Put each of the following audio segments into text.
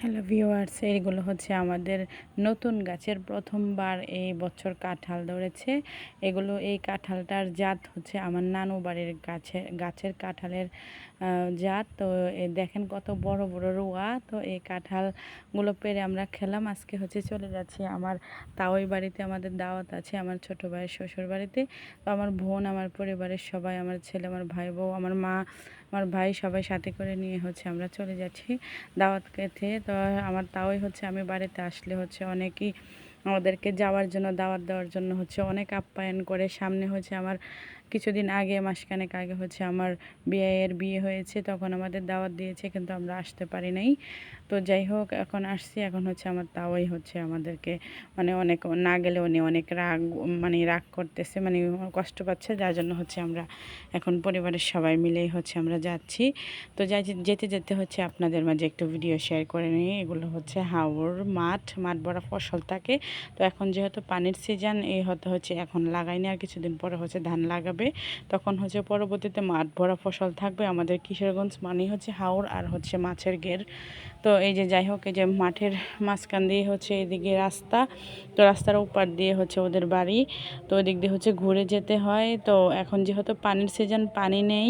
Hello viewers, এইগুলো হচ্ছে আমাদের নতুন গাছের প্রথমবার এই বছর কাঁঠাল ধরেছে। এই কাঁঠালটার জাত হচ্ছে আমার নানু বাড়ির গাছের কাঁঠালের জাত। তো দেখেন কত বড় বড় রোয়া। তো এই কাঁঠালগুলো পেড়ে আমরা খেলাম। আজকে হচ্ছে চলে যাচ্ছি আমার তাওই বাড়িতে, আমাদের দাওয়াত আছে আমার ছোটো ভাইয়ের শ্বশুর বাড়িতে। তো আমার বোন, আমার পরিবারের সবাই, আমার ছেলে, আমার ভাই বউ, আমার মা, আমার ভাই সবাই সাথে করে নিয়ে হচ্ছে আমরা চলে যাচ্ছি দাওয়াত খেতে। তো আমার তাওই হচ্ছে আমি বাড়িতে আসলে হচ্ছে অনেকেই আমাদেরকে যাওয়ার জন্য, দাওয়াত দেওয়ার জন্য হচ্ছে অনেক আপ্যায়ন করে। সামনে হচ্ছে আমার কিছুদিন আগে, মাসখানেক আগে হচ্ছে আমার বিয়ে হয়েছে, তখন আমাদের দাওয়াত দিয়েছে কিন্তু আমরা আসতে পারি নাই। তো যাই হোক, এখন আসছি। এখন হচ্ছে আমার তাওই হচ্ছে আমাদেরকে অনেক না গেলে উনি অনেক রাগ করতেছে, কষ্ট পাচ্ছে, যার জন্য হচ্ছে আমরা এখন পরিবারের সবাই মিলেই হচ্ছে আমরা যাচ্ছি। তো যেতে যেতে হচ্ছে আপনাদের মাঝে একটু ভিডিও শেয়ার করে নিই। এগুলো হচ্ছে হাওর মাঠ ভরা ফসল থাকে। তো এখন যেহেতু পানির সিজন, হচ্ছে এখন লাগাইনি, আর কিছুদিন পরে হচ্ছে ধান লাগাবে, তখন হচ্ছে পরবর্তীতে মাঠ ভরা ফসল থাকবে। আমাদের কিশোরগঞ্জ মানেই হচ্ছে হাওর আর হচ্ছে মাছের ঘের। তো এই যে যাই হোক, এই যে মাঠের মাঝখান দিয়ে হচ্ছে এদিকে রাস্তা, তো রাস্তার ওপার দিয়ে হচ্ছে ওদের বাড়ি। তো ওই দিক দিয়ে হচ্ছে ঘুরে যেতে হয়। তো এখন যেহেতু পানির সিজন, পানি নেই,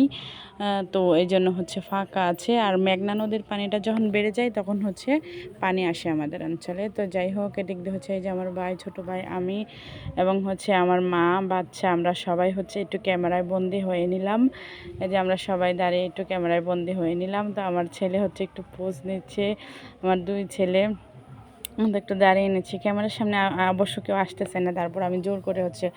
তো এই জন্য হচ্ছে ফাঁকা আছে। আর মেঘনা নদীর পানিটা যখন বেড়ে যায় তখন হচ্ছে পানি আসে আমাদের অঞ্চলে। তো যাই হোক, এদিক দিয়ে হচ্ছে এই যে আমার ভাই, ছোটো ভাই, আমি এবং হচ্ছে আমার মা, বাচ্চা, আমরা সবাই হচ্ছে একটু ক্যামেরায় বন্দি হয়ে নিলাম। এই যে আমরা সবাই দাঁড়িয়ে একটু ক্যামেরায় বন্দি হয়ে নিলাম। তো আমার ছেলে হচ্ছে একটু পোজ নিচ্ছে, আমার দুই ছেলে একটু দাঁড়িয়ে নিচ্ছি ক্যামেরার সামনে। অবশ্য কেউ আসতেছে না, তারপর আমি জোর করে হচ্ছে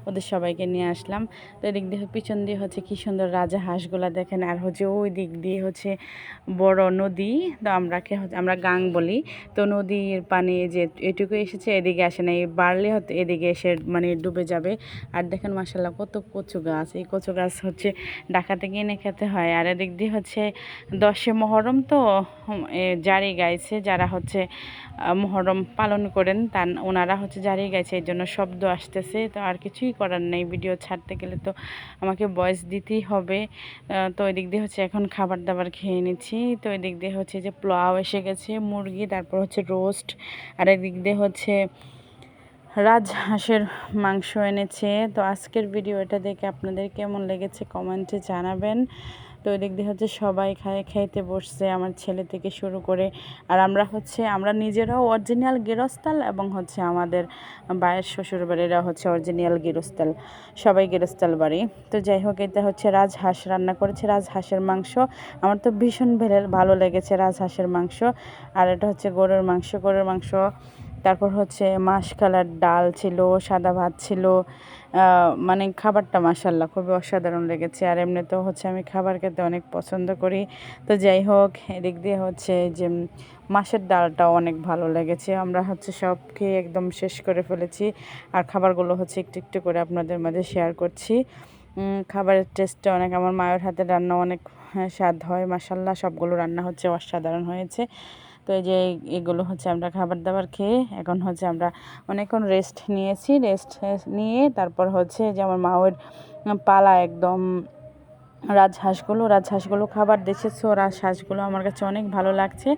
ওদের সবাইকে নিয়ে আসলাম। তো এদিক দিয়ে পিছন দিয়ে হচ্ছে কী সুন্দর রাজা হাঁসগুলা দেখেন। আর হচ্ছে ওই দিক দিয়ে হচ্ছে বড় নদী, তো আমরা গাং বলি। তো নদীর পানি যে এটুকু এসেছে, এদিকে আসে না, এই বাড়লে হয়তো এদিকে এসে ডুবে যাবে। আর দেখেন মাশাআল্লাহ কত কচু গাছ। এই কচু গাছ হচ্ছে ঢাকা থেকে এনে খেতে হয়। আর এদিক দিয়ে হচ্ছে 10 মহরম, তো জারি গাইছে যারা হচ্ছে মহরম পালন করেন, ওনারা হচ্ছে জারি গাইছে, এই জন্য শব্দ আসতেছে। তো আর কিছুই করার নেই, ভিডিও ছাড়তে গেলে তো আমাকে ভয়েস দিতেই হবে। তো ওই দিক দিয়ে হচ্ছে এখন খাবার দাবার খেয়ে নিচ্ছি। তো ওই দিক দিয়ে হচ্ছে যে পোলাও এসে গেছে, মুরগি, তারপর হচ্ছে রোস্ট, আর এদিক দিয়ে হচ্ছে রাজহাঁসের মাংস এনেছে। তো আজকের ভিডিওটা দেখে আপনাদের কেমন লেগেছে কমেন্টে জানাবেন। তো ওই দিক দিয়ে হচ্ছে সবাই খাইতে বসছে, আমার ছেলে থেকে শুরু করে। আর আমরা নিজেরাও অরিজিনাল গেরস্তাল, এবং হচ্ছে আমাদের বায়ের শ্বশুর বাড়িরা হচ্ছে অরিজিনাল গেরস্তাল, সবাই গেরস্তাল বাড়ি। তো যাই হোক, এটা হচ্ছে রাজহাঁস রান্না করেছে, রাজহাঁসের মাংস। আমার তো ভীষণ ভালো লেগেছে রাজহাঁসের মাংস। আর এটা হচ্ছে গরুর মাংস। তারপর হচ্ছে মাশকালার ডাল ছিল, সাদা ভাত ছিল। খাবারটা মাশাআল্লাহ খুবই অসাধারণ লেগেছে। আর এমনিতেও হচ্ছে আমি খাবার খেতে অনেক পছন্দ করি। তো যাই হোক, এদিক দিয়ে হচ্ছে যে মাছের ডালটাও অনেক ভালো লেগেছে। আমরা হচ্ছে সব খেয়ে একদম শেষ করে ফেলেছি। আর খাবারগুলো হচ্ছে একটু একটু করে আপনাদের মাঝে শেয়ার করছি। খাবারের টেস্টটা অনেক, আমার মায়ের হাতের রান্না অনেক স্বাদ হয় মাশাআল্লাহ। সবগুলো রান্না হচ্ছে অসাধারণ হয়েছে। তো এই যে এগুলো হচ্ছে আমরা খাবার দাবার খেয়ে এখন হচ্ছে আমরা অনেকক্ষণ রেস্ট নিয়েছি। নিয়ে তারপর হচ্ছে যে আমার মায়ের পালা একদম রাজহাঁসগুলো খাবার দিচ্ছে। রাজহাঁসগুলো আমার কাছে অনেক ভালো লাগছে,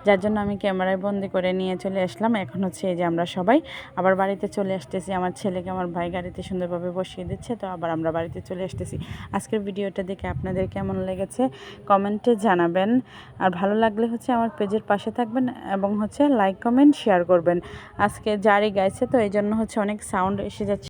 যার জন্য আমি ক্যামেরায় বন্দি করে নিয়ে চলে আসলাম। এখন হচ্ছে এই যে আমরা সবাই আবার বাড়িতে চলে আসতেছি। আমার ছেলেকে আমার ভাই গাড়িতে সুন্দরভাবে বসিয়ে দিচ্ছে, তো আবার আমরা বাড়িতে চলে আসতেছি। আজকের ভিডিওটা দেখে আপনাদের কেমন লেগেছে কমেন্টে জানাবেন। আর ভালো লাগলে হচ্ছে আমার পেজের পাশে থাকবেন, এবং হচ্ছে লাইক, কমেন্ট, শেয়ার করবেন। আজকে জারি গাইছে, তো এই জন্য হচ্ছে অনেক সাউন্ড এসে যাচ্ছে।